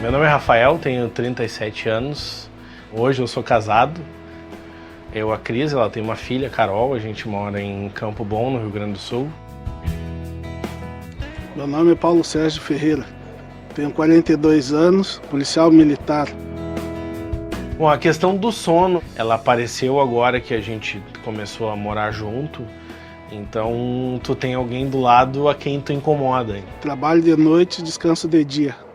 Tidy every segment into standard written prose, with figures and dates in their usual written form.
Meu nome é Rafael, tenho 37 anos. Hoje eu sou casado. A Cris, ela tem uma filha, Carol. A gente mora em Campo Bom, no Rio Grande do Sul. Meu nome é Paulo Sérgio Ferreira. Tenho 42 anos, policial militar. Bom, a questão do sono, ela apareceu agora que a gente começou a morar junto. Então, tu tem alguém do lado a quem tu incomoda. Trabalho de noite, descanso de dia.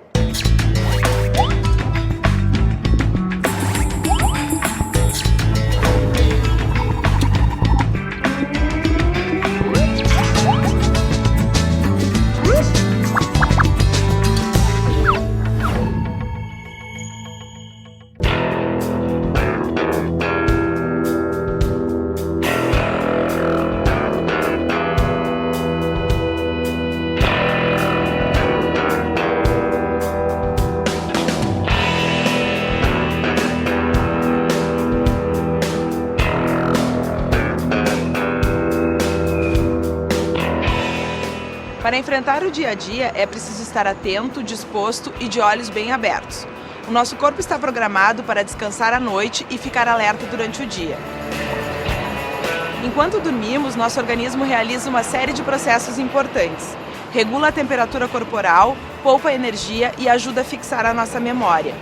Para enfrentar o dia a dia, é preciso estar atento, disposto e de olhos bem abertos. O nosso corpo está programado para descansar à noite e ficar alerta durante o dia. Enquanto dormimos, nosso organismo realiza uma série de processos importantes. Regula a temperatura corporal, poupa energia e ajuda a fixar a nossa memória.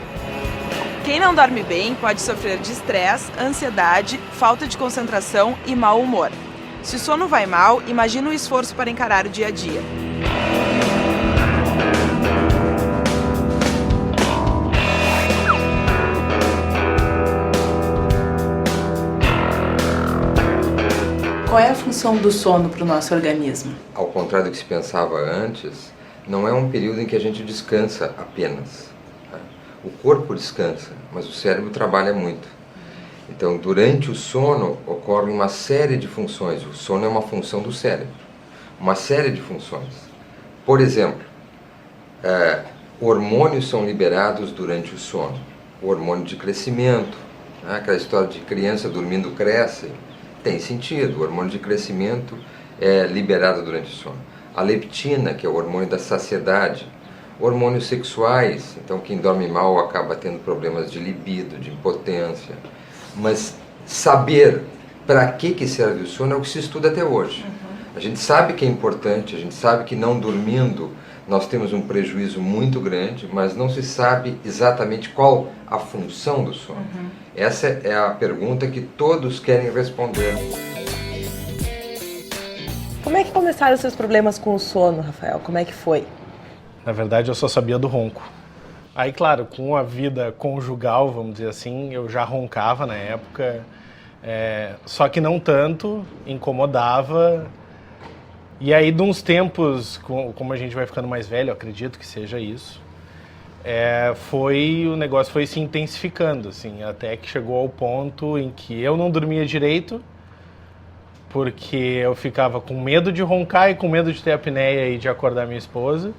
Quem não dorme bem pode sofrer de estresse, ansiedade, falta de concentração e mau humor. Se o sono vai mal, imagina o esforço para encarar o dia a dia. Qual é a função do sono para o nosso organismo? Ao contrário do que se pensava antes, não é um período em que a gente descansa apenas. O corpo descansa, mas o cérebro trabalha muito. Então, durante o sono, ocorre uma série de funções. O sono é uma função do cérebro. Uma série de funções. Por exemplo, hormônios são liberados durante o sono. O hormônio de crescimento, aquela história de criança dormindo cresce, tem sentido. O hormônio de crescimento é liberado durante o sono. A leptina, que é o hormônio da saciedade. Hormônios sexuais, então quem dorme mal acaba tendo problemas de libido, de impotência. Mas saber para que serve o sono é o que se estuda até hoje. A gente sabe que é importante, a gente sabe que não dormindo nós temos um prejuízo muito grande, mas não se sabe exatamente qual a função do sono. Essa é a pergunta que todos querem responder. Como é que começaram os seus problemas com o sono, Rafael? Como é que foi? Na verdade, eu só sabia do ronco. Aí, claro, com a vida conjugal, vamos dizer assim, eu já roncava na época, só que não tanto, incomodava. E aí, de uns tempos, como a gente vai ficando mais velho, eu acredito que seja isso, o negócio foi se intensificando, assim, até que chegou ao ponto em que eu não dormia direito, porque eu ficava com medo de roncar e com medo de ter apneia e de acordar minha esposa.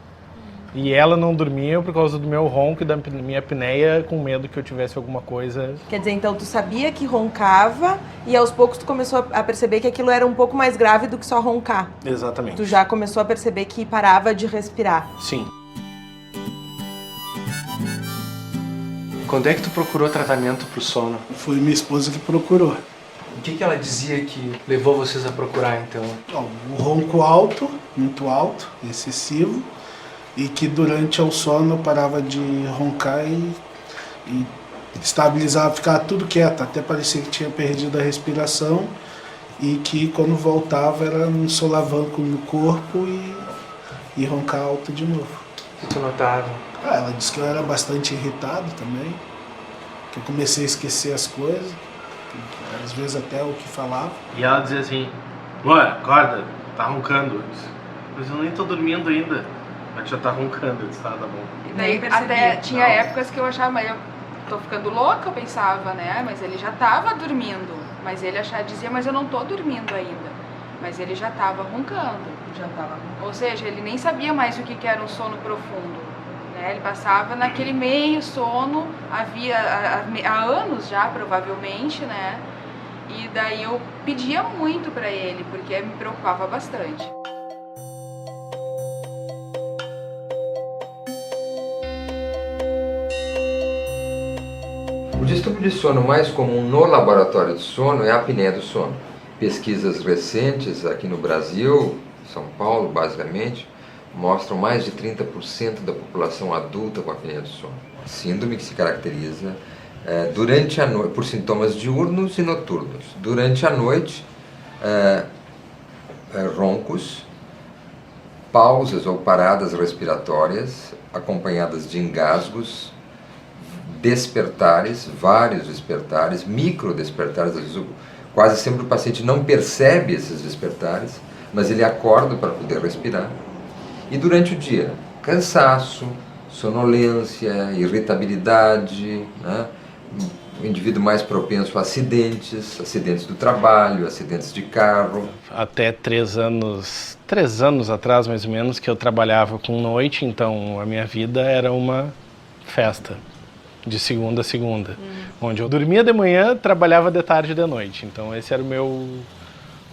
E ela não dormia por causa do meu ronco e da minha apneia, com medo que eu tivesse alguma coisa. Quer dizer, então tu sabia que roncava e aos poucos tu começou a perceber que aquilo era um pouco mais grave do que só roncar. Exatamente. Tu já começou a perceber que parava de respirar. Sim. Quando é que tu procurou tratamento pro sono? Foi minha esposa que procurou. O que ela dizia que levou vocês a procurar, então? O ronco alto, muito alto, excessivo. E que durante o sono eu parava de roncar e estabilizava, ficava tudo quieto, até parecia que tinha perdido a respiração e que quando voltava era um solavanco no corpo e roncar alto de novo. O que tu notava? Ela disse que eu era bastante irritado também, que eu comecei a esquecer as coisas, às vezes até o que falava. E ela dizia assim, ué, acorda, tá roncando. Mas eu nem tô dormindo ainda. Mas já tá roncando, eu disse, tá bom. E daí até tinha épocas que eu achava, mas eu tô ficando louca, eu pensava, né? Mas ele já tava dormindo. Mas ele dizia, mas eu não tô dormindo ainda. Mas ele já tava roncando. Ou seja, ele nem sabia mais o que era um sono profundo. Né? Ele passava naquele meio sono, há anos já, provavelmente, né? E daí eu pedia muito pra ele, porque me preocupava bastante. distúrbio de sono mais comum no laboratório de sono é a apneia do sono. Pesquisas recentes aqui no Brasil, São Paulo basicamente, mostram mais de 30% da população adulta com apneia do sono. Síndrome que se caracteriza durante a noite por sintomas diurnos e noturnos. Durante a noite, roncos, pausas ou paradas respiratórias, acompanhadas de engasgos, despertares, vários despertares, micro despertares. Às vezes, quase sempre o paciente não percebe esses despertares, mas ele acorda para poder respirar. E durante o dia, cansaço, sonolência, irritabilidade, né? O indivíduo mais propenso a acidentes do trabalho, acidentes de carro. Até 3 anos atrás, mais ou menos, que eu trabalhava com noite, então a minha vida era uma festa, de segunda a segunda. Onde eu dormia de manhã, trabalhava de tarde e de noite. Então esse era o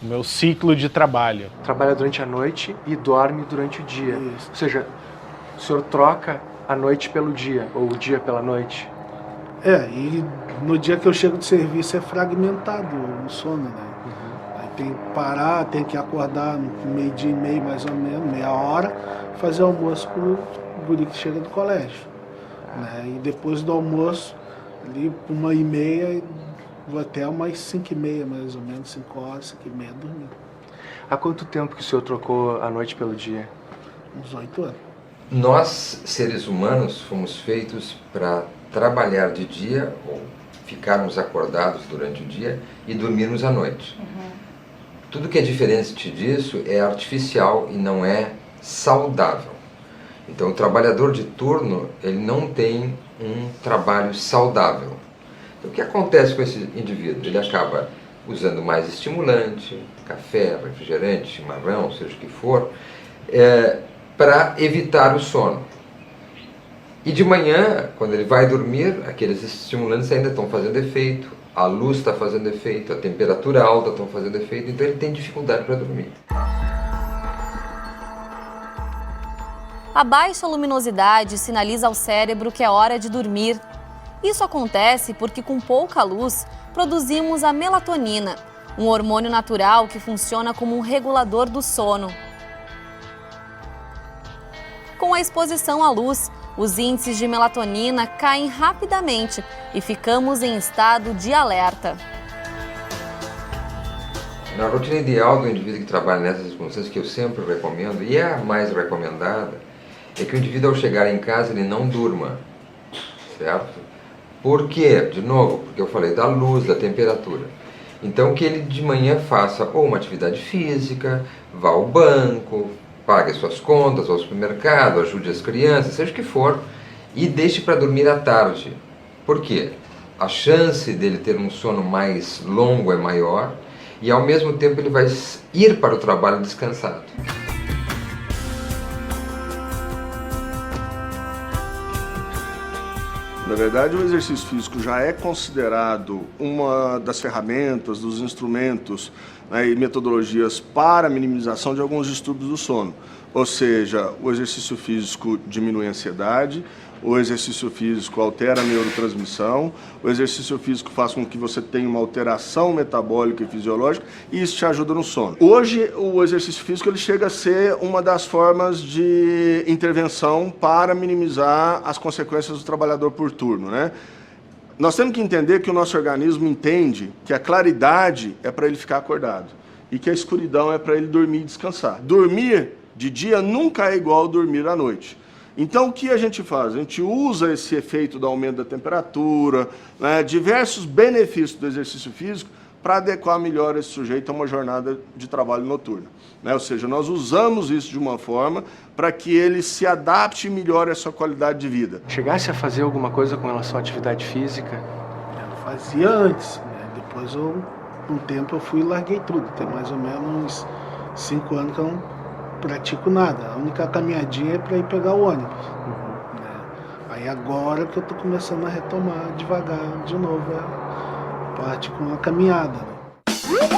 meu ciclo de trabalho. Trabalha durante a noite e dorme durante o dia. Isso. Ou seja, o senhor troca a noite pelo dia, ou o dia pela noite? E no dia que eu chego de serviço é fragmentado o sono, né? Aí tem que parar, tem que acordar no meio-dia e meio, mais ou menos, meia hora, fazer almoço pro guri que chega do colégio. Né? E depois do almoço, ali 1h30, vou até umas 5h30, mais ou menos, 5 horas, 5h30 dormir. Há quanto tempo que o senhor trocou a noite pelo dia? Uns 8 anos. Nós, seres humanos, fomos feitos para trabalhar de dia, ou ficarmos acordados durante o dia e dormirmos à noite. Tudo que é diferente disso é artificial e não é saudável. Então, o trabalhador de turno, ele não tem um trabalho saudável. Então, o que acontece com esse indivíduo? Ele acaba usando mais estimulante, café, refrigerante, chimarrão, seja o que for, para evitar o sono. E de manhã, quando ele vai dormir, aqueles estimulantes ainda estão fazendo efeito, a luz está fazendo efeito, a temperatura alta está fazendo efeito, então ele tem dificuldade para dormir. A baixa luminosidade sinaliza ao cérebro que é hora de dormir. Isso acontece porque com pouca luz produzimos a melatonina, um hormônio natural que funciona como um regulador do sono. Com a exposição à luz, os índices de melatonina caem rapidamente e ficamos em estado de alerta. Na rotina ideal do indivíduo que trabalha nessas circunstâncias, que eu sempre recomendo, e é a mais recomendada, é que o indivíduo, ao chegar em casa, ele não durma, certo? Por quê? De novo, porque eu falei da luz, da temperatura. Então, que ele de manhã faça ou uma atividade física, vá ao banco, pague as suas contas, ao supermercado, ajude as crianças, seja o que for, e deixe para dormir à tarde. Por quê? A chance dele ter um sono mais longo é maior e, ao mesmo tempo, ele vai ir para o trabalho descansado. Na verdade, o exercício físico já é considerado uma das ferramentas, dos instrumentos, né, e metodologias para a minimização de alguns distúrbios do sono. Ou seja, o exercício físico diminui a ansiedade, o exercício físico altera a neurotransmissão, o exercício físico faz com que você tenha uma alteração metabólica e fisiológica e isso te ajuda no sono. Hoje, o exercício físico ele chega a ser uma das formas de intervenção para minimizar as consequências do trabalhador por turno, né? Nós temos que entender que o nosso organismo entende que a claridade é para ele ficar acordado e que a escuridão é para ele dormir e descansar. Dormir de dia nunca é igual a dormir à noite. Então, o que a gente faz? A gente usa esse efeito do aumento da temperatura, né, diversos benefícios do exercício físico para adequar melhor esse sujeito a uma jornada de trabalho noturna. Né? Ou seja, nós usamos isso de uma forma para que ele se adapte melhor à sua qualidade de vida. Chegasse a fazer alguma coisa com relação à atividade física? Eu fazia antes, né? Depois, um tempo, eu fui e larguei tudo. Tem mais ou menos uns 5 anos que eu não pratico nada. A única caminhadinha é para ir pegar o ônibus. Né? Aí agora que eu estou começando a retomar devagar de novo a parte com a caminhada. Né?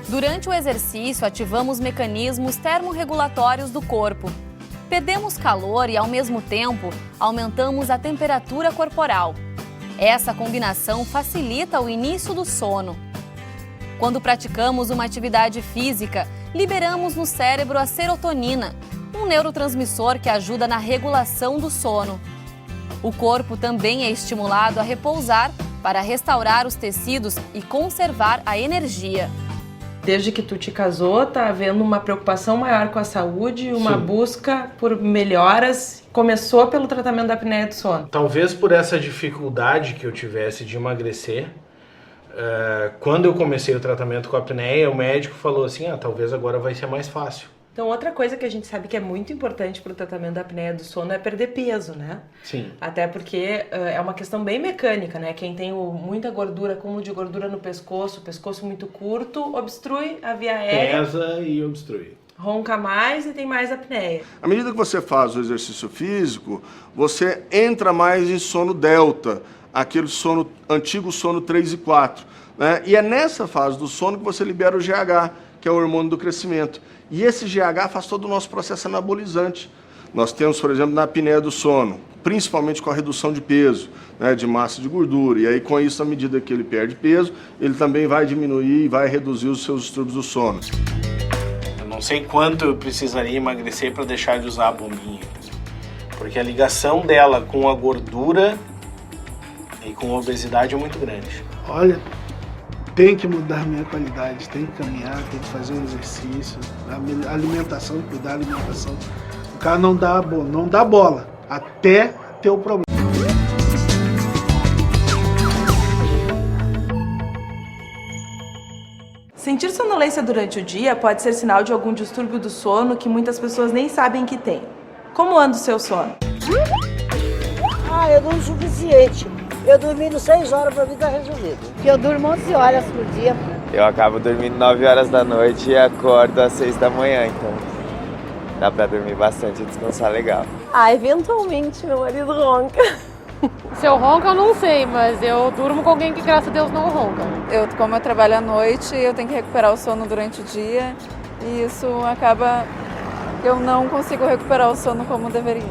Durante o exercício, ativamos mecanismos termorregulatórios do corpo. Perdemos calor e, ao mesmo tempo, aumentamos a temperatura corporal. Essa combinação facilita o início do sono. Quando praticamos uma atividade física, liberamos no cérebro a serotonina, um neurotransmissor que ajuda na regulação do sono. O corpo também é estimulado a repousar para restaurar os tecidos e conservar a energia. Desde que tu te casou, tá havendo uma preocupação maior com a saúde, uma busca por melhoras. Começou pelo tratamento da apneia do sono. Talvez por essa dificuldade que eu tivesse de emagrecer, quando eu comecei o tratamento com a apneia, o médico falou assim, talvez agora vai ser mais fácil. Então, outra coisa que a gente sabe que é muito importante para o tratamento da apneia do sono é perder peso, né? Sim. Até porque é uma questão bem mecânica, né? Quem tem muita gordura, acúmulo de gordura no pescoço, pescoço muito curto, obstrui a via aérea. Pesa e obstrui. Ronca mais e tem mais apneia. À medida que você faz o exercício físico, você entra mais em sono delta, aquele antigo sono 3 e 4. Né? E é nessa fase do sono que você libera o GH, que é o hormônio do crescimento. E esse GH faz todo o nosso processo anabolizante. Nós temos, por exemplo, na apneia do sono, principalmente com a redução de peso, né, de massa de gordura. E aí, com isso, à medida que ele perde peso, ele também vai diminuir e vai reduzir os seus distúrbios do sono. Eu não sei quanto eu precisaria emagrecer para deixar de usar a bombinha. Porque a ligação dela com a gordura e com a obesidade é muito grande. Olha, tem que mudar a minha qualidade, tem que caminhar, tem que fazer um exercício, a alimentação, cuidar da alimentação. O cara não dá bola até ter o problema. Sentir sonolência durante o dia pode ser sinal de algum distúrbio do sono que muitas pessoas nem sabem que tem. Como anda o seu sono? Eu durmo o suficiente. Eu dormindo 6 horas pra mim tá resolvido. Eu durmo 11 horas por dia. Eu acabo dormindo 9 horas da noite e acordo às 6 da manhã, então dá pra dormir bastante e descansar legal. Eventualmente meu marido ronca. Se eu ronco eu não sei, mas eu durmo com alguém que graças a Deus não ronca. Como eu trabalho à noite, eu tenho que recuperar o sono durante o dia e isso acaba que eu não consigo recuperar o sono como deveria.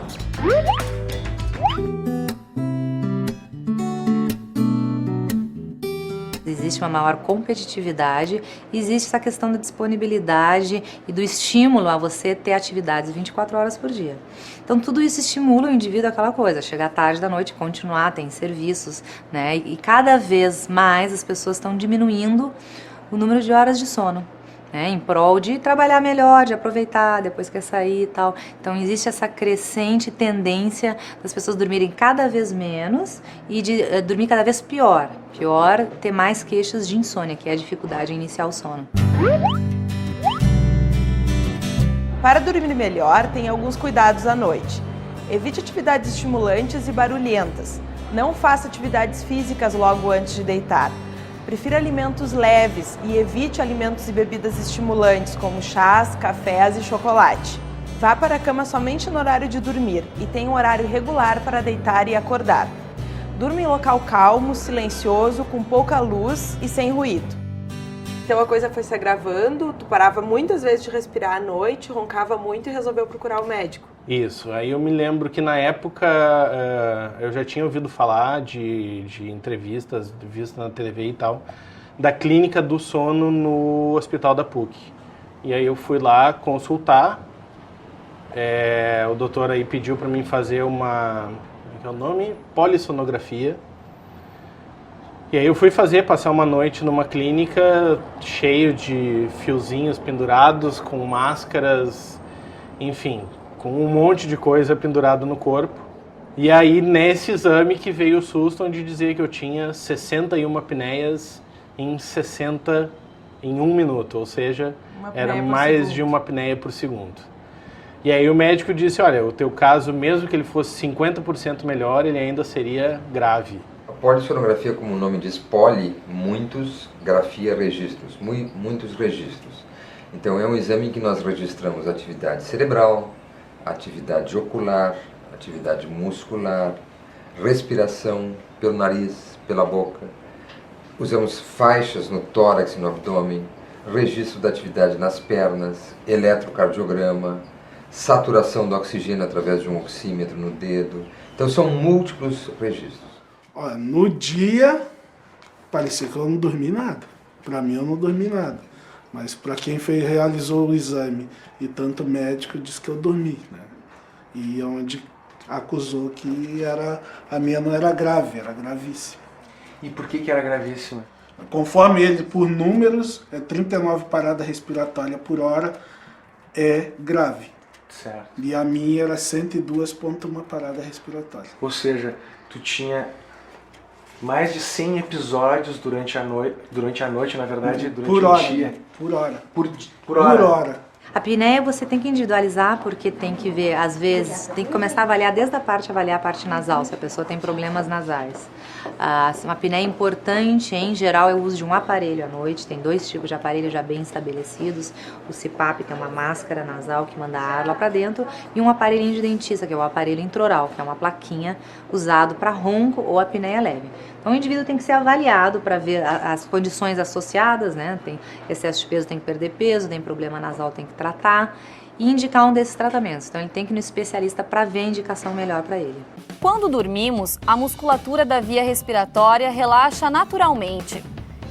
Existe uma maior competitividade, existe essa questão da disponibilidade e do estímulo a você ter atividades 24 horas por dia. Então tudo isso estimula o indivíduo àquela coisa, chegar tarde da noite, continuar, tem serviços, né? E cada vez mais as pessoas estão diminuindo o número de horas de sono, né, em prol de trabalhar melhor, de aproveitar, depois quer sair e tal. Então existe essa crescente tendência das pessoas dormirem cada vez menos e de dormir cada vez pior. Pior, ter mais queixas de insônia, que é a dificuldade em iniciar o sono. Para dormir melhor, tem alguns cuidados à noite. Evite atividades estimulantes e barulhentas. Não faça atividades físicas logo antes de deitar. Prefira alimentos leves e evite alimentos e bebidas estimulantes, como chás, cafés e chocolate. Vá para a cama somente no horário de dormir e tenha um horário regular para deitar e acordar. Durma em local calmo, silencioso, com pouca luz e sem ruído. Então a coisa foi se agravando, tu parava muitas vezes de respirar à noite, roncava muito e resolveu procurar o médico. Isso, aí eu me lembro que na época eu já tinha ouvido falar de entrevistas, visto na TV e tal, da clínica do sono no hospital da PUC. E aí eu fui lá consultar, o doutor aí pediu para mim fazer uma, como é o nome? Polissonografia. E aí eu fui passar uma noite numa clínica cheio de fiozinhos pendurados, com máscaras, enfim, com um monte de coisa pendurado no corpo. E aí nesse exame que veio o susto, onde dizia que eu tinha 61 apneias em 1 minuto, ou seja, era mais de uma apneia por segundo. E aí o médico disse, olha, o teu caso, mesmo que ele fosse 50% melhor, ele ainda seria grave. A polissonografia, como o nome diz, poli, muitos, grafia, registros, muitos registros. Então é um exame em que nós registramos atividade cerebral, atividade ocular, atividade muscular, respiração pelo nariz, pela boca. Usamos faixas no tórax e no abdômen, registro da atividade nas pernas, eletrocardiograma, saturação do oxigênio através de um oxímetro no dedo. Então são múltiplos registros. Olha, no dia, parecia que eu não dormi nada. Para mim, eu não dormi nada. Mas para quem realizou o exame e tanto médico, disse que eu dormi, né? E onde acusou que a minha não era grave, era gravíssima. E por que era gravíssima? Conforme ele, por números, 39 paradas respiratórias por hora é grave. Certo. E a minha era 102,1 parada respiratória. Ou seja, tu tinha mais de 100 episódios durante a noite, na verdade, durante por o hora, dia. Por hora. Por hora. Por hora. A apneia você tem que individualizar, porque tem que ver, às vezes, tem que começar a avaliar desde avaliar a parte nasal, se a pessoa tem problemas nasais. Uma apneia importante, em geral, é o uso de um aparelho à noite. Tem 2 tipos de aparelhos já bem estabelecidos. O CPAP, que é uma máscara nasal que manda ar lá para dentro, e um aparelhinho de dentista, que é o aparelho intraoral, que é uma plaquinha usado para ronco ou apneia leve. Então o indivíduo tem que ser avaliado para ver as condições associadas, né? Tem excesso de peso, tem que perder peso, tem problema nasal, tem que tratar e indicar um desses tratamentos. Então ele tem que ir no especialista para ver a indicação melhor para ele. Quando dormimos, a musculatura da via respiratória relaxa naturalmente.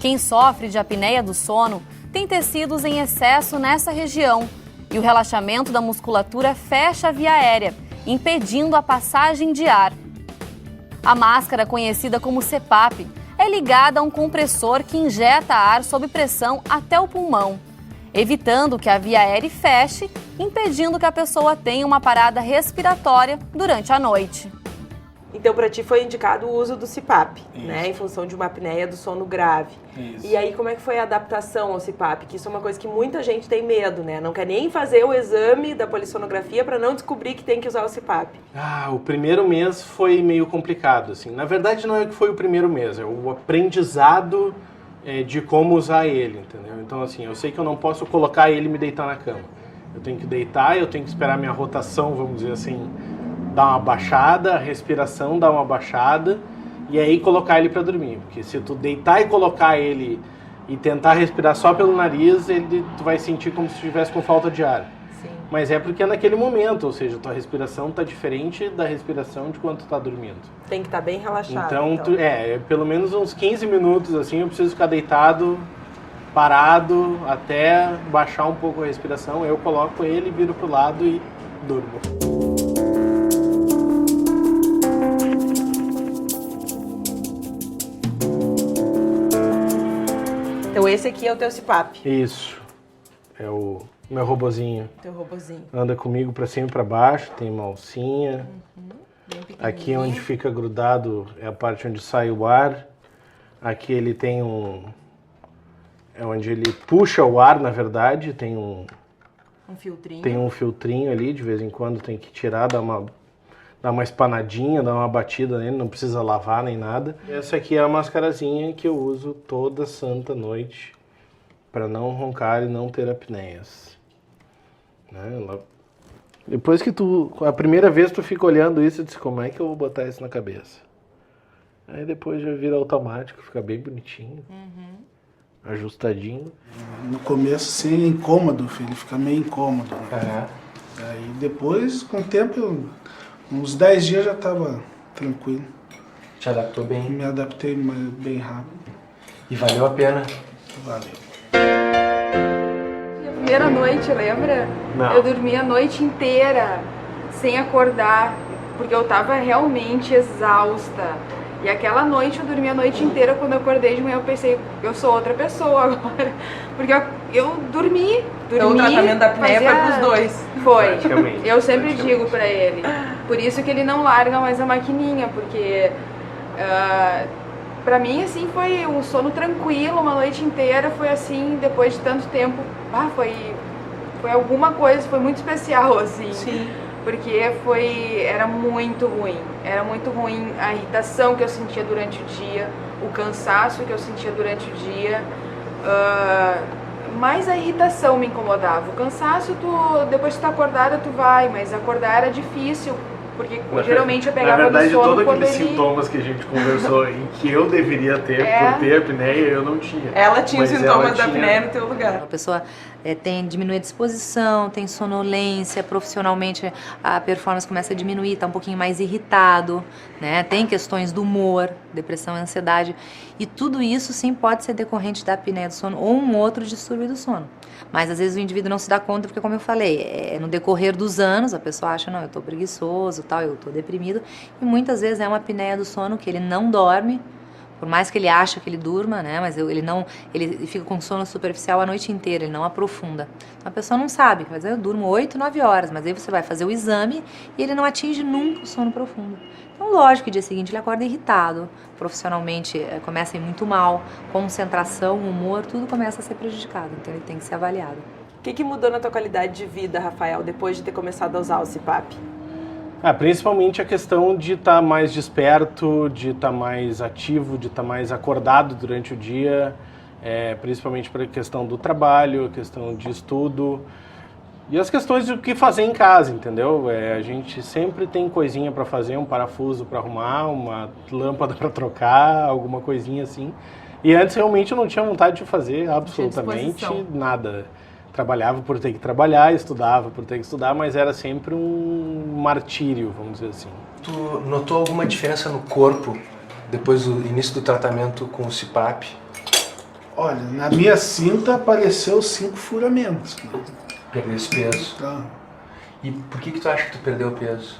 Quem sofre de apneia do sono tem tecidos em excesso nessa região e o relaxamento da musculatura fecha a via aérea, impedindo a passagem de ar. A máscara, conhecida como CPAP, é ligada a um compressor que injeta ar sob pressão até o pulmão, evitando que a via aérea feche, impedindo que a pessoa tenha uma parada respiratória durante a noite. Então, para ti foi indicado o uso do CPAP, né, em função de uma apneia do sono grave. Isso. E aí, como é que foi a adaptação ao CPAP? Que isso é uma coisa que muita gente tem medo, né? Não quer nem fazer o exame da polissonografia para não descobrir que tem que usar o CPAP. O primeiro mês foi meio complicado, assim. Na verdade, não é que foi o primeiro mês, é o aprendizado de como usar ele, entendeu? Então, assim, eu sei que eu não posso colocar ele e me deitar na cama. Eu tenho que deitar, eu tenho que esperar minha rotação, vamos dizer assim, dar uma baixada, a respiração dar uma baixada e aí colocar ele para dormir. Porque se tu deitar e colocar ele e tentar respirar só pelo nariz, tu vai sentir como se estivesse com falta de ar. Sim. Mas é porque é naquele momento, ou seja, tua respiração está diferente da respiração de quando tu tá dormindo. Tem que estar bem relaxado. Então, pelo menos uns 15 minutos assim, eu preciso ficar deitado, parado, até baixar um pouco a respiração. Eu coloco ele, viro pro lado e durmo. Então esse aqui é o teu CPAP. Isso. É o meu robozinho. Teu robozinho. Anda comigo para cima e para baixo, tem uma alcinha. Aqui onde fica grudado é a parte onde sai o ar. Aqui ele tem é onde ele puxa o ar, na verdade, tem um filtrinho. Tem um filtrinho ali, de vez em quando tem que tirar, dar uma espanadinha, dar uma batida nele, não precisa lavar nem nada. Essa aqui é a mascarazinha que eu uso toda santa noite para não roncar e não ter apneias. Né? Depois que a primeira vez tu fica olhando isso, eu disse, como é que eu vou botar isso na cabeça? Aí depois já vira automático, fica bem bonitinho, ajustadinho. No começo, sim, é incômodo, filho, fica meio incômodo. Né? Aí depois, com o tempo, uns 10 dias já estava tranquilo. Te adaptou bem? Me adaptei bem rápido. E valeu a pena? Valeu. A primeira noite, lembra? Não. Eu dormi a noite inteira, sem acordar, porque eu estava realmente exausta. E aquela noite, eu dormi a noite inteira, quando eu acordei de manhã eu pensei, eu sou outra pessoa agora. Porque eu dormi. Então o tratamento da apneia foi pros dois. Foi. Eu sempre digo pra ele. Por isso que ele não larga mais a maquininha, porque pra mim, assim, foi um sono tranquilo, uma noite inteira, foi assim, depois de tanto tempo, foi alguma coisa, foi muito especial, assim. Sim. Porque era muito ruim a irritação que eu sentia durante o dia, o cansaço que eu sentia durante o dia, mais a irritação me incomodava. O cansaço, depois que tu tá acordada, tu vai, mas acordar era difícil Porque geralmente eu pegava no sono. Na verdade, todos quando aqueles ele... sintomas que a gente conversou em que eu deveria ter por ter apneia, eu não tinha. Ela tinha os Mas sintomas ela da tinha... apneia no teu lugar. A pessoa diminui a disposição, tem sonolência, profissionalmente a performance começa a diminuir, está um pouquinho mais irritado, né? Tem questões do humor, depressão, ansiedade, e tudo isso sim pode ser decorrente da apneia do sono ou um outro distúrbio do sono. Mas às vezes o indivíduo não se dá conta porque, como eu falei, no decorrer dos anos a pessoa acha, não, eu estou preguiçoso, tal, eu estou deprimido, e muitas vezes é uma apneia do sono que ele não dorme, por mais que ele ache que ele durma, né, mas ele fica com sono superficial a noite inteira, ele não aprofunda. Então a pessoa não sabe, mas eu durmo 8, 9 horas, mas aí você vai fazer o exame e ele não atinge nunca o sono profundo. Então, lógico que no dia seguinte ele acorda irritado, profissionalmente começa a ir muito mal, concentração, humor, tudo começa a ser prejudicado, então ele tem que ser avaliado. O que mudou na tua qualidade de vida, Rafael, depois de ter começado a usar o CPAP? Principalmente a questão de estar mais desperto, de estar mais ativo, de estar mais acordado durante o dia, principalmente para a questão do trabalho, a questão de estudo e as questões do que fazer em casa, entendeu? A gente sempre tem coisinha para fazer, um parafuso para arrumar, uma lâmpada para trocar, alguma coisinha assim. E antes realmente eu não tinha vontade de fazer absolutamente nada. Trabalhava por ter que trabalhar, estudava por ter que estudar, mas era sempre um martírio, vamos dizer assim. Tu notou alguma diferença no corpo depois do início do tratamento com o CPAP? Olha, na minha cinta apareceu 5 furamentos. Perdeu esse peso. Tá. E por que tu acha que tu perdeu o peso?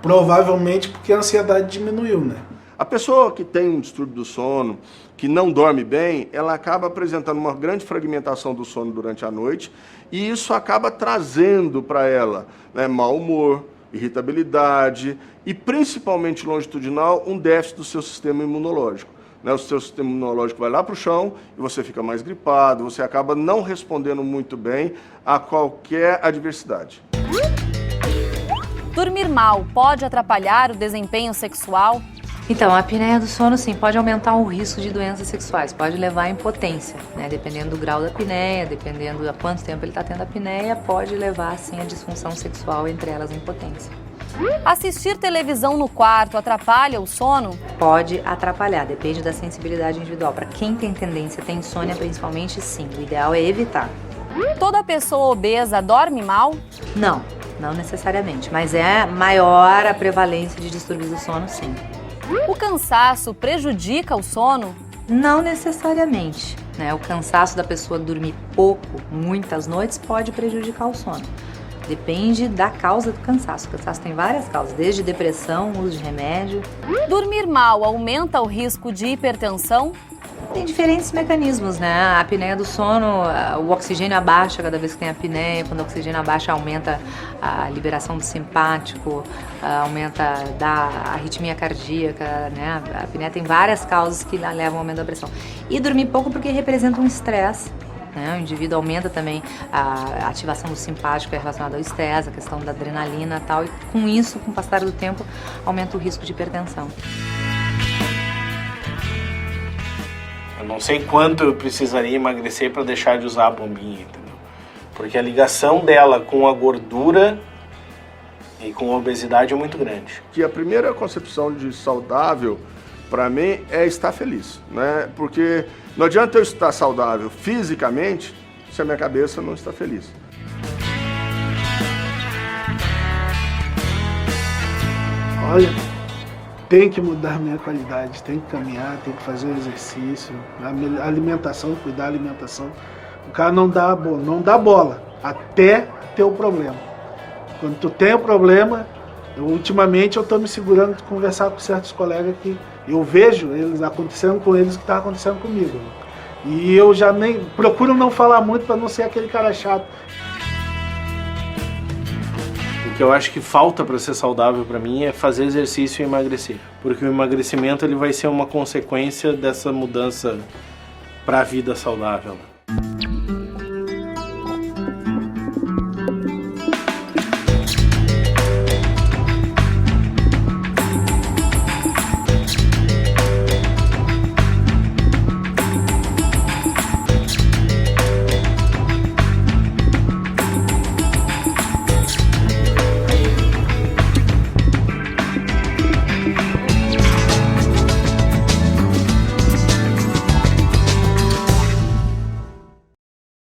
Provavelmente porque a ansiedade diminuiu, né? A pessoa que tem um distúrbio do sono, que não dorme bem, ela acaba apresentando uma grande fragmentação do sono durante a noite e isso acaba trazendo para ela, né, mau humor, irritabilidade e, principalmente longitudinal, um déficit do seu sistema imunológico. O seu sistema imunológico vai lá para o chão e você fica mais gripado, você acaba não respondendo muito bem a qualquer adversidade. Dormir mal pode atrapalhar o desempenho sexual? Então, a apneia do sono, sim, pode aumentar o risco de doenças sexuais, pode levar à impotência, né? Dependendo do grau da apneia, dependendo há quanto tempo ele está tendo apneia, pode levar, sim, à disfunção sexual, entre elas a impotência. Assistir televisão no quarto atrapalha o sono? Pode atrapalhar, depende da sensibilidade individual. Para quem tem tendência a ter insônia, principalmente, sim, o ideal é evitar. Toda pessoa obesa dorme mal? Não, não necessariamente, mas é maior a prevalência de distúrbios do sono, sim. O cansaço prejudica o sono? Não necessariamente, né? O cansaço da pessoa dormir pouco, muitas noites, pode prejudicar o sono. Depende da causa do cansaço. O cansaço tem várias causas, desde depressão, uso de remédio. Dormir mal aumenta o risco de hipertensão? Tem diferentes mecanismos, né? A apneia do sono, o oxigênio abaixa cada vez que tem apneia. Quando o oxigênio abaixa, aumenta a liberação do simpático, aumenta a arritmia cardíaca, né? A apneia tem várias causas que levam ao aumento da pressão. E dormir pouco porque representa um estresse, né? O indivíduo aumenta também a ativação do simpático relacionada ao estresse, a questão da adrenalina e tal. E com isso, com o passar do tempo, aumenta o risco de hipertensão. Eu não sei quanto eu precisaria emagrecer para deixar de usar a bombinha, entendeu? Porque a ligação dela com a gordura e com a obesidade é muito grande. Que a primeira concepção de saudável, para mim, é estar feliz, né? Porque não adianta eu estar saudável fisicamente se a minha cabeça não está feliz. Olha, tem que mudar a minha qualidade, tem que caminhar, tem que fazer exercício, a alimentação, cuidar da alimentação. O cara não dá bola até ter o problema. Quando tu tem o problema, ultimamente eu estou me segurando de conversar com certos colegas que eu vejo eles acontecendo com eles o que está acontecendo comigo. E eu já nem procuro não falar muito para não ser aquele cara chato. O que eu acho que falta para ser saudável para mim é fazer exercício e emagrecer. Porque o emagrecimento ele vai ser uma consequência dessa mudança para a vida saudável.